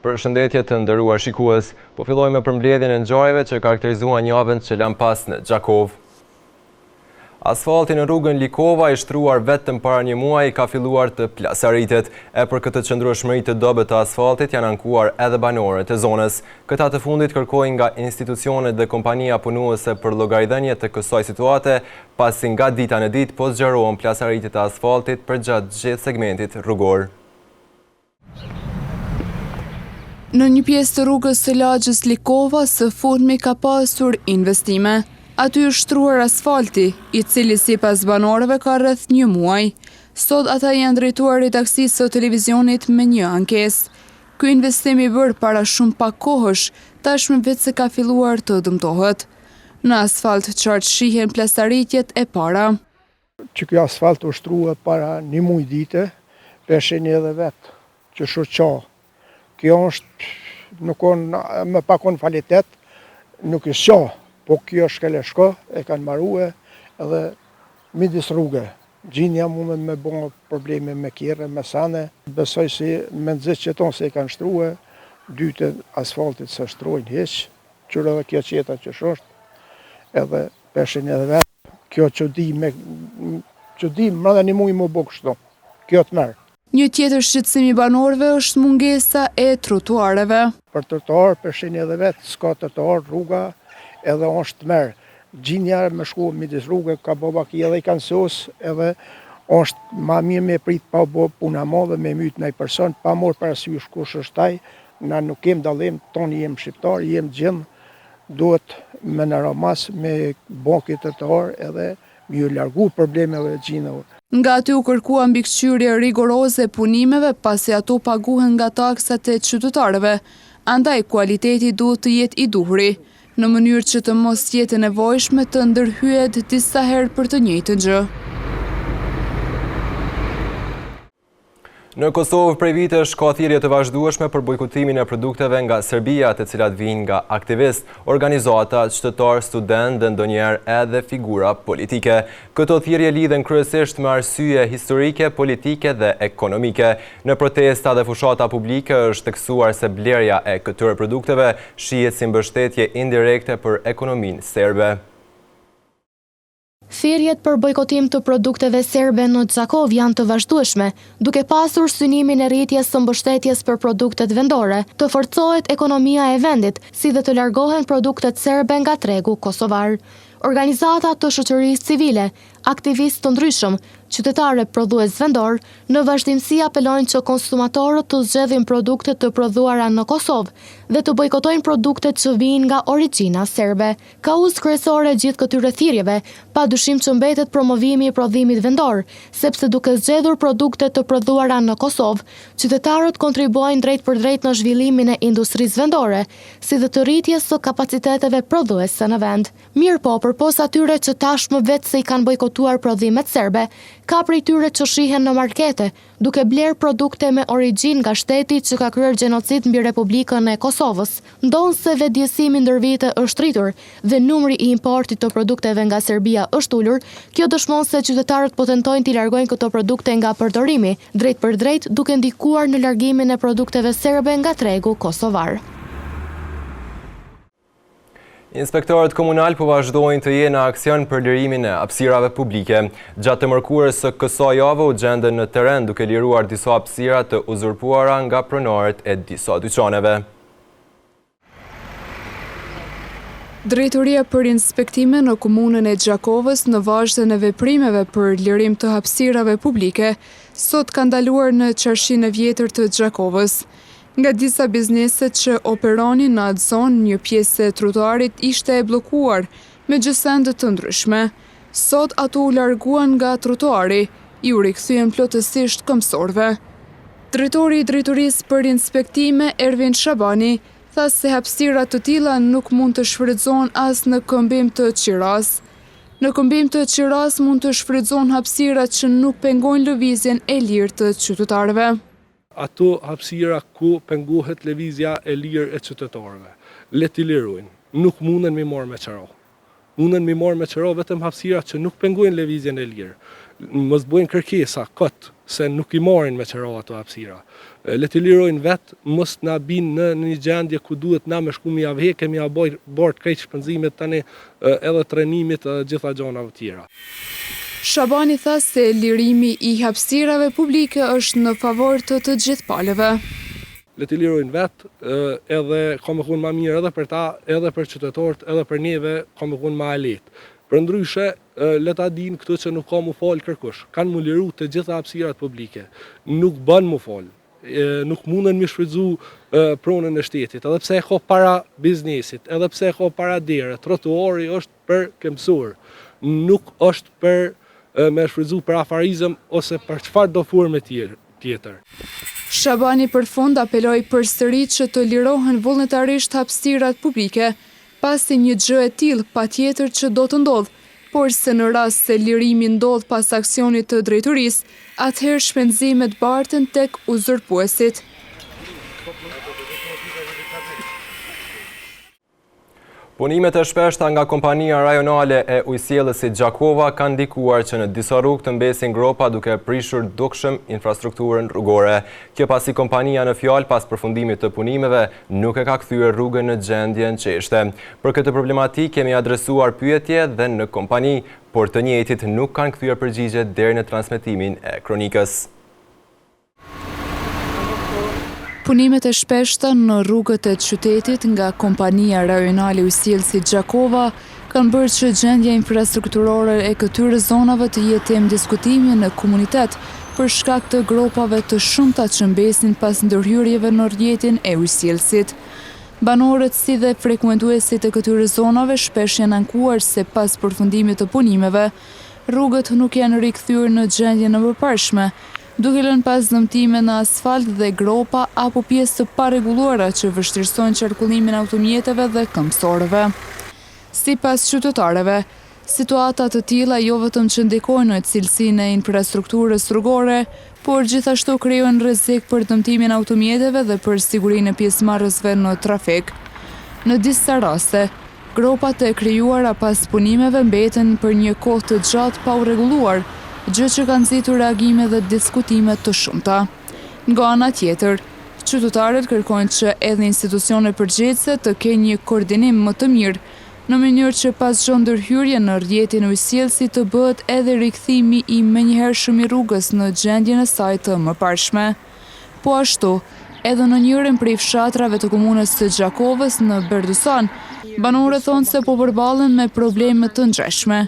Përshëndetje të nderuar shikues, po fillojmë me përmbledhjen e ngjarjeve që karakterizuan javën që lan pas në Gjakov. Asfalti në rrugën Likova i shtruar vetëm para një muaji ka filluar të plasaritet. E për këtë qëndrueshmëri të dobët të asfaltit janë ankuar edhe banorët e zonës. Këta të fundit kërkojnë nga institucionet dhe kompania punuese për llogaridhënie të kësaj situate, pasi nga dita në ditë po zgjerohen plasaritet e asfaltit përgjatë gjithë segmentit rrugor. Në një pjesë të rrugës së lagjës Likova, së fundmi ka pasur investime. Aty është shtruar asfalti, i cili sipas banorëve ka rreth një muaj. Sot ata janë drejtuar redaksisë së televizionit me një ankesë. Ky investim i bërë para shumë pak kohësh, tashmë vetë se ka filluar të dëmtohet. Në asfalt qartë shihen plasaritjet e para. Që kjo asfalt u shtrua para një muaj dite, peshin edhe vetë që shoqa. Kjo është, nuk on me pakon kvalitet, nuk është qa, po kjo shkeleshko e kanë marrue edhe midis rrugë. Gjinja mundet me bo probleme me kjerë, me sane. Besoj si me nëzit që tonë se e kanë shtrue, dyte asfaltit se shtrojnë heq, qërë edhe kjo qeta që shosht, edhe peshin edhe vetë. Kjo që di mrada një muj më bo kështu, kjo të merë. Një tjetër shqetësim i banorëve është mungesa e trotuareve. Për trotuar, peshin edhe vetë, s'ka trotuar, rruga edhe është merë. Gjinja me shku midis rrugë, ka bo baki edhe i kanë sos, edhe është ma mirë me prit pa bo puna madhe, me mytë në i person, pa morë parasysh kush është taj, na nuk kem dallim, tonë jem shqiptar, jem gjimë, duhet me në ramas, me bo këtë trotuar edhe me ju largu problemeve gjinëve. Nga aty u kërkua mbikëqyrje rigoroze e punimeve pasi ato paguhen nga taksat e qytetarëve, andaj kualiteti duhet të jetë i duhuri, në mënyrë që të mos jetë nevojshme të ndërhyet disa herë për të njëjtën gjë. Në Kosovë prej vitesh ka thirrje të vazhdueshme për bojkotimin e produkteve nga Serbia, të cilat vijnë nga aktivistë, organizata, qytetarë, studentë dhe ndonjëherë edhe figura politike. Këto thirrje lidhen kryesisht me arsye historike, politike dhe ekonomike. Në protesta dhe fushata publike është theksuar se blerja e këtyre produkteve shihet si mbështetje indirekte për ekonominë serbe. Thirrjet për bojkotim të produkteve serbe në Gjakov janë të vazhdueshme, duke pasur synimin e rritjes së mbështetjes për produktet vendore, të forcohet ekonomia e vendit, si dhe të largohen produktet serbe nga tregu kosovar. Organizata të shoqërisë civile, aktivistë të ndryshëm, qytetare prodhues vendor, në vazhdimsi apelojnë që konsumatorët të zgjedhin produktet të prodhuara në Kosovë dhe të bojkotojnë produktet që vijnë nga origjina serbe. Kauzë kryesore gjithë këtyre thirrjeve, padyshim që mbetet promovimi i prodhimit vendor, sepse duke zgjedhur produktet të prodhuara në Kosovë, qytetarët kontribuojnë drejt për drejt në zhvillimin e industrisë vendore, si dhe të rritjes së kapaciteteve prodhuese në vend. Mirë po, përpos atyre që tashmë vetë se i kanë bojkotuar prodhimet serbe, ka prej tyre që shihen në markete, duke bler produkte me origjinë nga shteti që ka kryer gjenocid mbi Republikën e Kosovës. Ndonë se vetëdijësimi ndër vite është rritur dhe numri i importit të produkteve nga Serbia është ulur, kjo dëshmon se qytetarët po tentojnë t'i largojnë këto produkte nga përdorimi, drejt për drejt duke ndikuar në largimin e produkteve serbe nga tregu kosovar. Inspektorët komunal po vazhdojnë të jenë në aksion për lirimin e hapësirave publike. Gjatë të mërkurës së kësaj jave u gjenden në teren duke liruar disa hapësira të uzurpuara nga pronarët e disa dyqaneve. Drejtoria për inspektime në komunën e Gjakovës në vazhdën e veprimeve për lirim të hapësirave publike, sot ka ndaluar në qarshinë e vjetër të Gjakovës. Nga disa bizneset që operonin në atë zonë, një pjesë e trotuarit ishte e blokuar me gjësende të ndryshme. Sot ato u larguan nga trotuari, i u rikthyen plotësisht këmbësorëve. Drejtori i Drejtorisë për Inspektime, Ervin Shabani, tha se hapësira të tilla nuk mund të shfrytëzohen as në Këmbim të Qiras. Në Këmbim të Qiras mund të shfrytëzohen hapësira që nuk pengojnë lëvizjen e lirë të qytetarëve. Ato hapësira ku pengohet lëvizja e lirë e qytetarëve. Le t'i lirojnë, nuk munden me marrë me qëro. Munden me marrë me qëro vetëm hapësira që nuk pengojnë lëvizjen e lirë. Mos bëjnë kërkesa këtë se nuk I marrin me qëra ato hapësira. Le t'i lirojnë vetë, mos na bin në një gjendje ku duhet na me shku mi avhe, kemi a bërë krejt shpenzimet tani edhe trenimit gjitha gjanave tjera. Shabani tha se lirimi I hapësirave publike është në favor të gjithë palëve. Le t'i lirojnë vetë, edhe ka me kun ma mirë edhe për ta, edhe për qytetarët, edhe për neve, ka me kun ma e letë. Për ndryshe, le ta din këtë që nuk ka mu falë kërkush. Kanë mu liru të gjitha hapësirat publike. Nuk bën mu falë. Nuk mundën mi shfrytzu pronën e shtetit, edhe pse e ka para biznesit, edhe pse e ka para dere, trotuari është për këmësur, nuk është për me shfrytzu për afarizëm ose për çfarë do forme tjetër. Shabani për fund apeloi përsëri që të lirohen vullnetarisht hapësirat publike, pasi një gjë e tillë patjetër që do të ndodhë, por se në rast se lirimi ndodh pas aksionit të drejtorisë, atëherë shpenzimet barten tek uzurpuesit. Punimet e shpeshta nga kompania rajonale e ujësjellësit Gjakova kanë ndikuar që në disa rrugë të mbesin gropa duke prishur dukshëm infrastrukturën rrugore. Kjo pasi kompania në fjalë pas përfundimit të punimeve nuk e ka kthyer rrugën në gjendjen që ishte. Për këtë problematikë kemi adresuar pyetje dhe në kompani, por të njëjtit nuk kanë kthyer përgjigje deri në transmetimin e kronikës. Punimet e shpeshta në rrugët e qytetit nga kompania rajonale ujësjellësit Gjakova kanë bërë që gjendja infrastrukturore e këtyre zonave të jetë temë diskutimi në komunitet për shkak të gropave të shumta që mbesin pas ndërhyrjeve në rrjetin e ujësjellësit. Banorët si dhe frekuentuesit e këtyre zonave shpesh janë ankuar se pas përfundimit të punimeve, rrugët nuk janë rikthyer në gjendjen e mëparshme, duke lënë pas dëmtime në asfalt dhe gropa apo pjesë të parregulluara që vështirësojnë qarkullimin automjeteve dhe këmbësorëve. Sipas qytetarëve, situata të tilla jo vetëm që ndikojnë në cilësinë e infrastrukturës rrugore, por gjithashtu krijojnë rrezik për dëmtimin e automjeteve dhe për sigurinë e pjesëmarrësve në trafik. Në disa raste, gropat e krijuara pas punimeve mbeten për një kohë të gjatë pa u rregulluar, gjë që kanë nxitur reagime dhe diskutime të shumta. Nga ana tjetër, qytetarët kërkojnë që edhe institucionet përgjegjëse të kenë një koordinim më të mirë, në mënyrë që pas çdo ndërhyrje në rrjetin e ujësjellësit të bëhet edhe rikthimi I menjëhershëm I rrugës në gjendjen e saj të mëparshme. Po ashtu, edhe në njërin prej fshatrave të komunës së Gjakovës në Berdusan, banorët thonë se po përballen me probleme të ndryshme.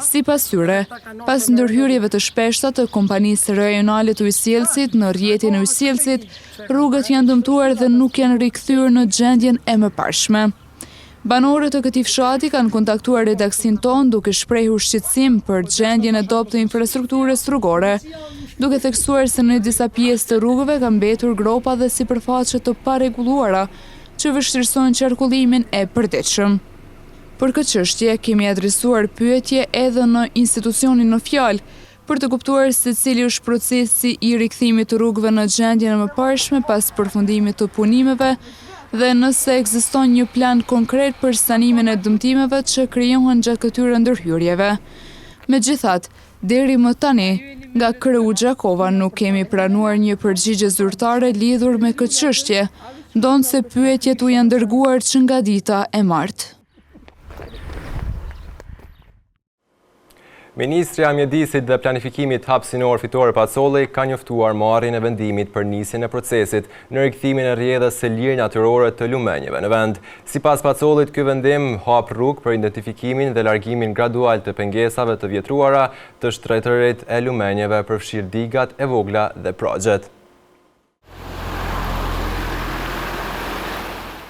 Sipas tyre, pas ndërhyrjeve të shpeshta të kompanisë rajonale të ujësjellësit në rrjetin e ujësjellësit, rrugët janë dëmtuar dhe nuk janë rikthyer në gjendjen e mëparshme. Banorët të këtij fshati kanë kontaktuar redaksin ton duke shprehur shqetësim për gjendjen e dobët të infrastrukturës rrugore, duke theksuar se në disa pjesë të rrugëve kanë mbetur gropa dhe sipërfaqe të parregulluara që vështirësojnë qarkullimin e përditshëm. Për këtë çështje kemi adresuar pyetje edhe në institucionin në fjalë për të kuptuar se cili është procesi I rikthimit të rrugëve në gjendjen e mëparshme pas përfundimit të punimeve dhe nëse ekziston një plan konkret për sanimin e dëmtimeve që krijohen gjatë këtyre ndërhyrjeve. Megjithatë, deri më tani, nga KRU Gjakova nuk kemi pranuar një përgjigje zyrtare lidhur me këtë çështje, ndonse pyetjet u janë dërguar që nga dita e martë. Ministrja e Mjedisit dhe Planifikimit Hapësinor Fitore Pacolli ka njoftuar marrjen e vendimit për nisjen e procesit në rikthimin e rrjedhës së lirë natyrore të lumenjeve në vend. Sipas Pacollit, ky vendim hap rrugë për identifikimin dhe largimin gradual të pengesave të vjetruara të shtretërit e lumenjeve, përfshir digat e vogla dhe progjet.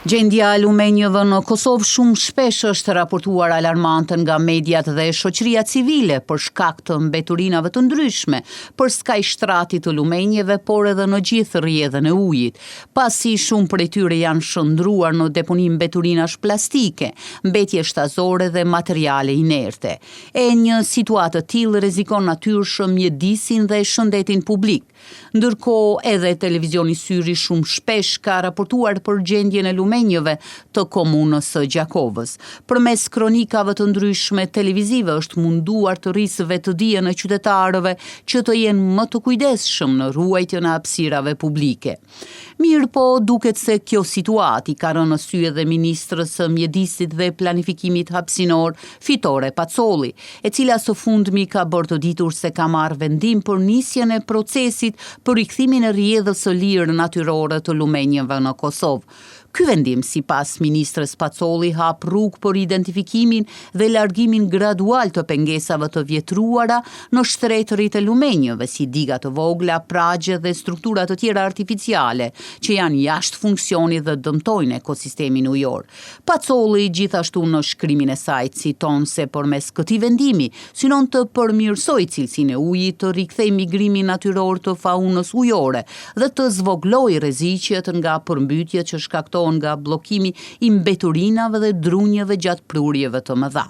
Gjendja e lumenjeve në Kosovë shumë shpesh është raportuar alarmante nga mediat dhe shoqëria civile për shkak të mbeturinave të ndryshme për skaj shtratit të lumenjeve, por edhe në gjithë rrjedhën e ujit, pasi shumë prej tyre janë shndruar në deponim mbeturinash plastike, mbetje shtazore dhe materiale inerte. E një situatë të tillë rrezikon natyrshëm mjedisin dhe shëndetin publik. Ndërkohë edhe televizioni Syri shumë shpesh ka raportuar për gjendjen e lumenjeve lumenjëve të komunës së Gjakovës. Përmes kronikave të ndryshme televizive është munduar të rrisëve të dijen e qytetarëve që të jenë më të kujdesshëm në ruajtjen e hapësirave publike. Mirë po, duket se kjo situati ka rënë në sy edhe ministrës së mjedisit dhe planifikimit hapësinor Fitore Pacolli, e cila së fundmi ka bërë të ditur se ka marrë vendim për nisjen e procesit për rikthimin e rrjedhës së lirë natyrore të lumenjëve në Kosovë. Ky vendim, sipas ministrës Pacolli, hap rrugë për identifikimin dhe largimin gradual të pengesave të vjetruara në shtretërit e lumenjëve, si diga të vogla, pragje dhe struktura të tjera artificiale, që janë jashtë funksionit dhe dëmtojnë ekosistemin ujor. Pacolli gjithashtu në shkrimin e saj citon se përmes këtij vendimi synon të përmirësoj cilësinë e ujit, të rikthejë migrimin natyror të faunës ujore dhe të zvogloj rreziqet nga përmbytjet që shkaktohen nga bllokimi i mbeturinave dhe drunjeve gjatë prurjeve të mëdha.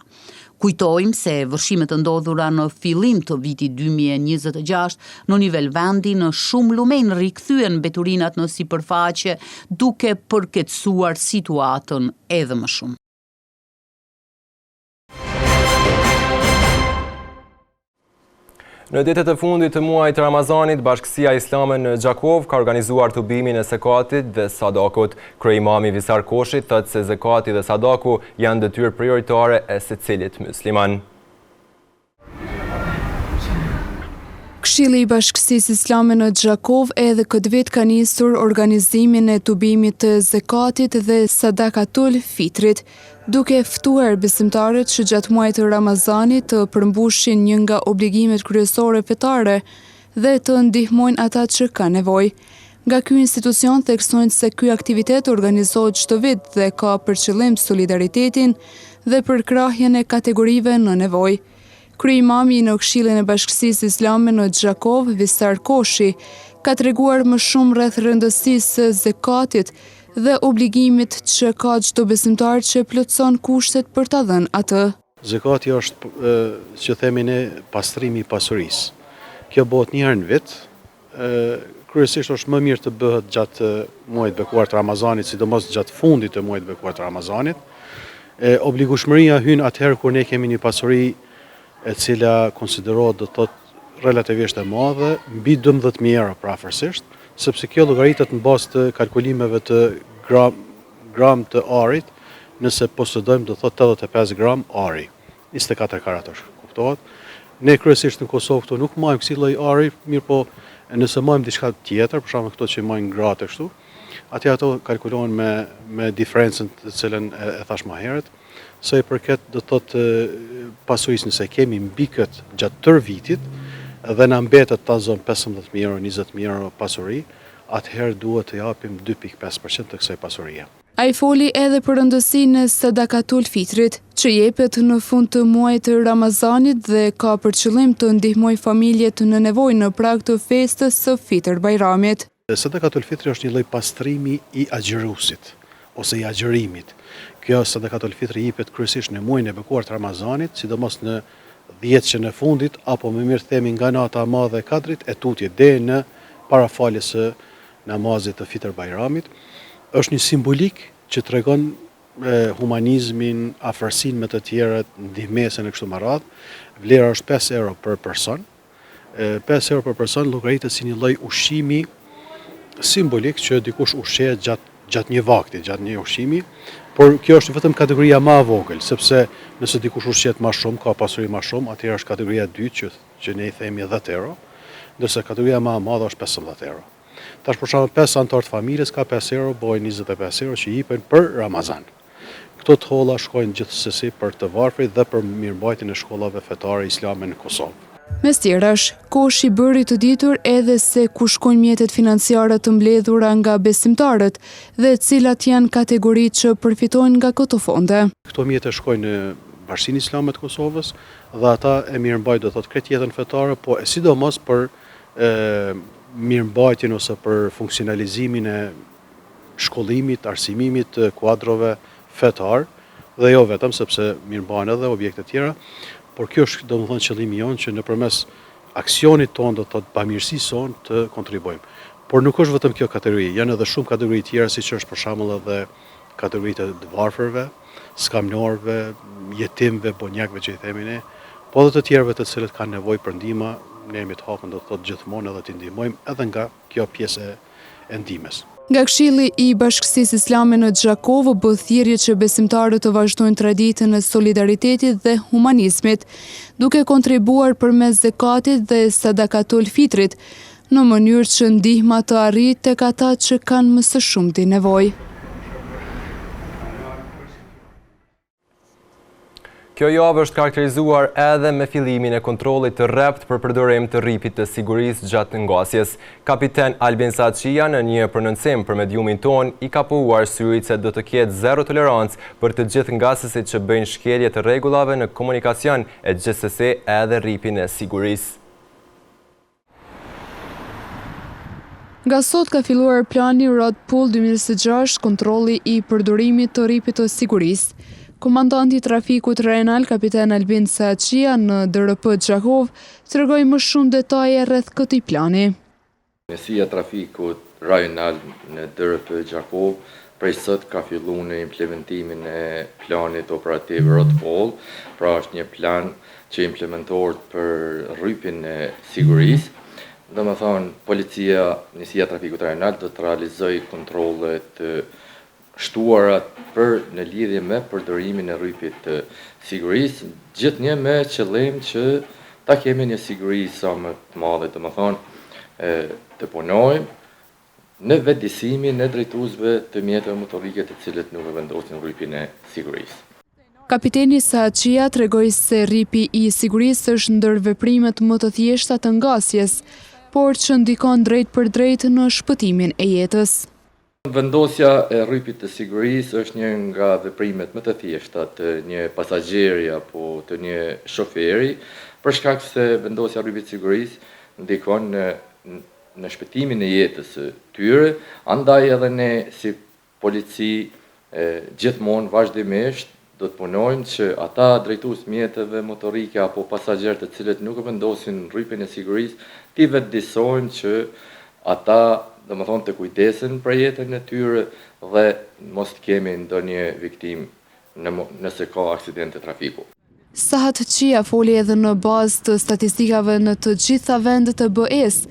Kujtojmë se vërshimet të ndodhura në fillim të vitit 2026 në nivel vendi në shumë lumen rikthyen mbeturinat në sipërfaqe, duke përkeqësuar situatën edhe më shumë. Në ditët e fundit të muajit Ramazanit, Bashkësia Islame në Gjakov ka organizuar tubimin e zekatit dhe sadakut. Kryeimami Visar Koshi thotë se zekati dhe sadaku janë detyrë prioritare e secilit musliman. Këshilli i Bashkësisë Islame në Gjakov edhe këtë vit ka nisur organizimin e tubimit të zekatit dhe sadakatul fitrit, duke ftuar besimtarët që gjatë muajit të Ramazanit të përmbushin një nga obligimet kryesore fetare dhe të ndihmojnë ata që kanë nevojë. Nga ky institucion theksojnë se ky aktivitet organizohet çdo vit dhe ka për qëllim solidaritetin dhe përkrahjen e kategorive në nevojë. Kryeimami në Këshillin e Bashkësisë Islame në Gjakov, Visar Koshi, ka treguar më shumë rreth rëndësisë së zekatit dhe obligimit që ka çdo besimtar që plotson kushtet për ta dhënë atë. Zekati është, që themi ne, pastrimi i pasurisë. Kjo bëhet një herë në vit. Kryesisht është më mirë të bëhet gjatë muajit bekuar të Ramazanit, sidomos gjatë fundit të muajit bekuar të Ramazanit. Obligueshmëria hyn atëherë kur ne kemi një pasuri e cila konsiderohet do të thotë relativisht e madhe, mbi 12.000 euro prafërsisht, sepse kjo llogaritet në bazë të kalkulimeve të gram të arit, nëse posedojmë do të thotë 85 gram ari, 24 karatosh, kuptohet. Ne kryesisht në Kosovë këtu nuk marrim kësi lloj ari, mirë po nëse marrim diçka tjetër, për shembull këto që marrin gratë kështu, atje ato kalkulohen me diferencën të cilën e thash më herët. Sa i përket do të thotë pasurisë, nëse kemi mbi këtë gjatë tërë vitit dhe na mbetet ta zonë 15.000 euro, 20.000 euro pasuri, atëherë duhet të japim 2.5% të kësaj pasurie. Ai foli edhe për rëndësinë e sadakatul fitrit, që jepet në fund të muajit të Ramazanit dhe ka për qëllim të ndihmojë familjet në nevojë në prag të festës së Fitr Bajramit. Sadakatul fitri është një lloj pastrimi i agjëruesit ose i agjërimit. Kjo sadakatul fitri jepet kryesisht në muajin e bekuar të Ramazanit, sidomos në 10 që në fundit, apo më mirë themi nga nata e madhe e Kadrit e tutje deri në parafaljes së namazit të Fitr Bajramit. Është një simbolik që tregon humanizmin, afërsinë me të tjerët, ndihmesën e kështu me radhë. Vlera është 5 euro për person. 5 euro për person llogaritet si një lloj ushqimi simbolik që dikush ushqehet gjatë një vakti, gjatë një ushqimi, por kjo është vetëm kategoria më e vogël, sepse nëse dikush ushqehet më shumë, ka pasuri më shumë, atëherë është kategoria e dytë që ne i themi 10 euro, ndërsa kategoria më e madhe është 15 euro. Tash për shembull 5 anëtar të familjes ka 5 euro, bojnë 25 euro që jipen për Ramazan. Këto të holla shkojnë gjithsesi për të varfrit dhe për mirëmbajtjen e shkollave fetare islame në Kosovë. Mes tjerash, Koshi bëri të ditur edhe se ku shkojnë mjetet financiare të mbledhura nga besimtarët dhe cilat janë kategoritë që përfitojnë nga këto fonde. Këto mjete shkojnë në Bashkinë Islame të Kosovës dhe ata e mirëmbajnë do thotë krejt jetën fetare, po e sidomos për mirëmbajtjen ose për funksionalizimin e shkollimit, arsimimit të kuadrove fetar dhe jo vetëm sepse mirëmbajnë edhe objekte tjera. Por kjo është domethënë qëllimi jonë që nëpërmes aksionit tonë do të thotë bamirësisë sonë të kontribuojmë. Por nuk është vetëm kjo kategori, janë edhe shumë kategori tjera siç është për shembull edhe kategoritë të varfërve, skamnorëve, jetimve, bonjakëve që i themi ne, po edhe të tjerëve të cilët kanë nevojë për ndihmë, ne jemi të hapur do të thotë gjithmonë edhe t'i ndihmojmë edhe nga kjo pjesë e ndihmës. Nga Këshilli i Bashkësisë Islame në Gjakovë bëhet thirrje që besimtarët të vazhdojnë traditën e solidaritetit dhe humanizmit, duke kontribuar përmes zakatit dhe sadakatul fitrit, në mënyrë që ndihma të arrijë tek ata që kanë më së shumti nevojë. Kjo javë është karakterizuar edhe me fillimin e kontrollit të rrept për përdorim të rripit të sigurisë gjatë ngasjes. Kapiten Albin Saçia në një prononcim për mediumin ton i ka pohuar syrit se do të ketë zero tolerancë për të gjithë ngasësit që bëjnë shkelje të rregullave në komunikacion e gjithsesi edhe rripin e sigurisë. Nga sot ka filluar plani Road Pool 2026, kontrolli i përdorimit të rripit të sigurisë. Komandanti i trafikut rajonal, kapiten Albin Saçia në DRP Gjakov, tregoi më shumë detaje rreth këtij plani. Njësia trafikut rajonal në DRP Gjakov prej sot ka filluar në implementimin e planit operativ Road Pool, pra është një plan që implementohet për rrypin e sigurisë. Domethënë, policia, njësia trafikut rajonal do të realizojë kontrolle të shtuarat për në lidhje me përdorimin e rrypit të sigurisë, gjithnjë me qëllim që ta kemi një siguri sa më të madhe, domethënë të punojmë në vetëdijsimin e drejtuesve të mjeteve motorike të cilët nuk e vendosin rrypin e sigurisë. Kapiteni Saçia tregoi se rripi i sigurisë është ndër veprimet më të thjeshta të ngasjes, por që ndikon drejt për drejt në shpëtimin e jetës. Vendosja e rrypit të sigurisë është një nga veprimet më të thjeshta të një pasagjeri apo të një shoferi, për shkak se vendosja e rrypit të sigurisë ndikon në shpëtimin e jetës së tyre, andaj edhe ne si polici gjithmonë vazhdimisht do të punojmë që ata drejtues mjeteve motorike apo pasagerë të cilët nuk e vendosin rrypin e sigurisë, ti vetëdijsojmë që ata domethënë të kujdesen për jetën e tyre dhe mos të kemi ndonjë viktim nëse ka aksidente trafiku. Saçia foli edhe në bazë të statistikave në të gjitha vendet e BE-s,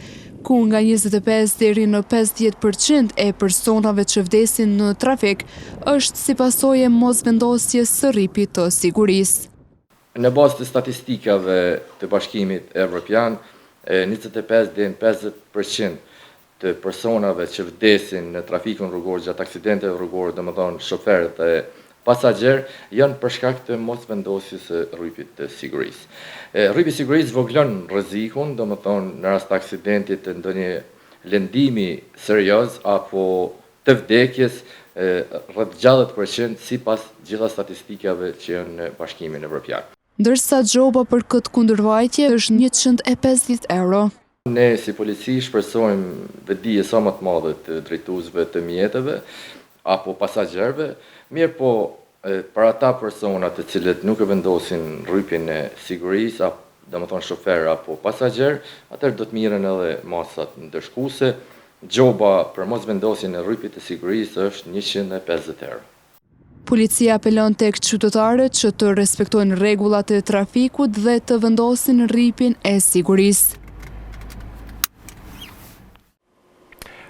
ku nga 25 deri në 50% e personave që vdesin në trafik është si pasojë e mosvendosjes së rripit të sigurisë. Në bazë të statistikave të Bashkimit Evropian, 25 deri në 50% të personave që vdesin në trafikun rrugor gjatë aksidenteve rrugore, domethënë shoferët e pasagerë, janë për shkak të mosvendosjes së rrypit të sigurisë. Rrypi i sigurisë voglon rrezikun, domethënë në rast të aksidentit të ndonjë lëndimi serioz apo të vdekjes rreth 60% sipas gjitha statistikave që janë në Bashkimin Evropian. Ndërsa gjoba për këtë kundërvajtje është 150 euro. Ne si polici shpresojmë vetëdije sa më të madhe të drejtuesve të mjeteve apo pasagerëve, mirë po për ata persona të cilët nuk e vendosin rrypin e sigurisë, domethënë shofer apo pasager, atëherë do të mirën edhe masat ndërshkuese. Gjoba për mosvendosjen e rrypit të sigurisë është 150 euro. Policia apelon tek qytetarët që të respektojnë rregullat e trafikut dhe të vendosin rrypin e sigurisë.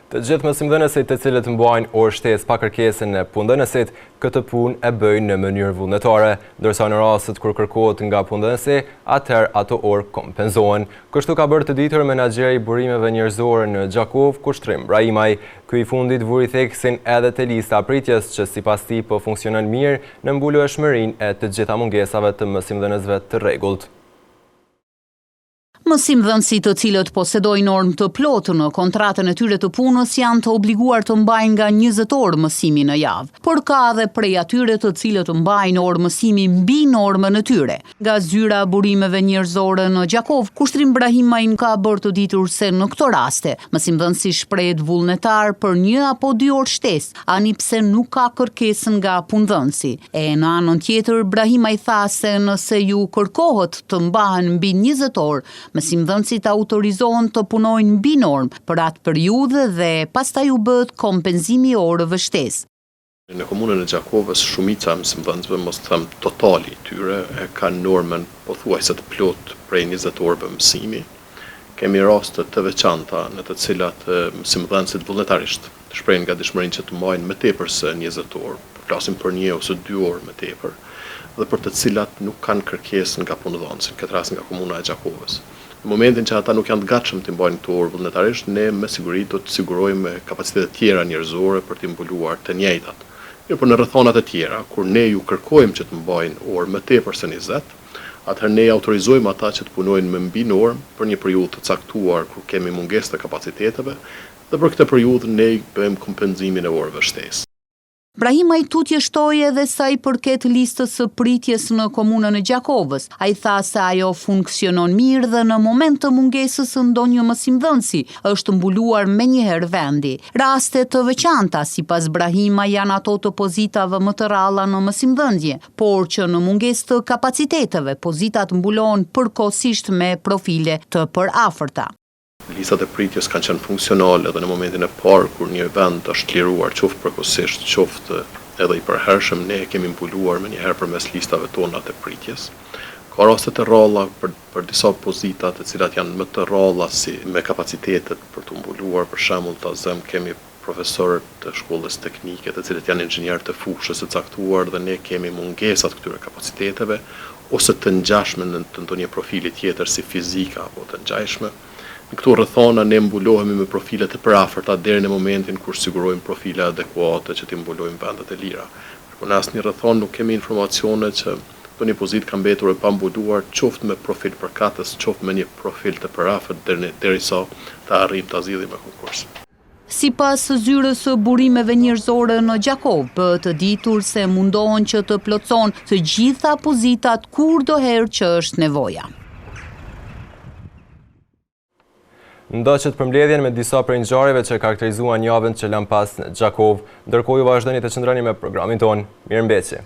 Të gjithë mësimdhënësit të cilët mbajnë orë shtesë pa kërkesën e punëdhënësit, këtë punë e bëjnë në mënyrë vullnetare, ndërsa në rastet kur kërkohet nga punëdhënësi, atëherë ato orë kompenzohen. Kështu ka bërë të ditur menaxheri i burimeve njerëzore në Gjakov, Kushtrim Brahimaj. Ky i fundit vuri theksin edhe te lista pritjes që sipas tij po funksionon mirë në mbulueshmërinë e të gjitha mungesave të mësimdhënësve të rregullt. Mësimdhënësit të cilët posedojnë normë të plotë në kontratën e tyre të punës janë të obliguar të mbajnë nga 20 orë mësimi në javë, por ka edhe prej atyre të cilët mbajnë orë mësimi mbi normën e tyre. Nga zyra e burimeve njerëzore në Gjakov, Kushtrim Brahimaj ka bërë të ditur se në këto raste, mësimdhënësi shprehet vullnetar për 1 apo 2 orë shtesë, ani pse nuk ka kërkesën nga punëdhënësi. E në anën tjetër, Brahimaj tha se nëse ju kërkohet të mbahen mbi 20 orë, mësimdhënësit autorizohen të punojnë mbi normë për atë periudhë dhe pastaj u bëhet kompenzimi i orëve shtesë. Në komunën e Gjakovës, shumica e mësimdhënësve, mos të them totali tyre, e kanë normën pothuajse të plot prej 20 orëve mësimi. Kemi raste të veçanta në të cilat mësimdhënësit vullnetarisht shprehin nga dëshmërinë që të mbajnë më tepër se 20 orë, flasim për 1 ose 2 orë më tepër, dhe për të cilat nuk kanë kërkesë nga punëdhënësi, në këtë rast nga komuna e Gjakovës. Në momentin që ata nuk janë të gatshëm të mbajnë këto orë vullnetarisht, ne me siguri do të sigurojmë kapacitete tjera njerëzore për të mbuluar të njëjtat. Por në rrethonat e tjera, kur ne ju kërkojmë që të mbajnë orë më tepër se 20, atëherë ne autorizojmë ata që të punojnë me mbi normë për një periudhë të caktuar kur kemi mungesë të kapaciteteve, dhe për këtë periudhë ne bëjmë kompenzimin e orëve shtesë. Brahima i tutje shtoi edhe sa i përket listës së pritjes në komunën e Gjakovës. Ai tha se ajo funksionon mirë dhe në moment të mungesës së ndonjë mësimdhënësi është mbuluar menjëherë vendi. Raste të veçanta sipas Brahima janë ato të pozitave më të ralla në mësimdhënie, por që në mungesë të kapaciteteve pozitat mbulohen përkohësisht me profile të përafërta. Listat e pritjes kanë qenë funksionale edhe në momentin e parë kur një vend është liruar qoftë përkohësisht, qoftë edhe i përhershëm, ne kemi mbuluar më njëherë përmes listave tona të pritjes. Ka raste të rralla për disa pozita të cilat janë më të rralla si me kapacitetet për të mbuluar, për shembull ta zëm kemi profesorët të shkollës teknike të cilët janë inxhinierë të fushës së caktuar dhe ne kemi mungesat këtyre kapaciteteve ose të ngjashme në ndonjë profili tjetër si fizika apo të ngjashme. Në këto rrethona ne mbulohemi me profile të përafërta deri në momentin kur sigurojmë profile adekuate që t'i mbulojmë vendet e lira. Por në asnjë rrethon nuk kemi informacione që ndonjë pozitë ka mbetur e pambuluar, qoftë me profil përkatës, qoftë me një profil të përafërt derisa të arrijmë ta zgjidhim me konkurs. Sipas zyrës së burimeve njerëzore në Gjakov, bëhet të ditur se mundohen që të plotëson të gjitha pozitat kurdoherë që është nevoja. Ndoqët përmbledhjen me disa prej ngjarjeve që karakterizuan javën që lan pas në Gjakov, ndërkohë ju vazhdoni të qëndroni me programin tonë. Mirëmbëjtje.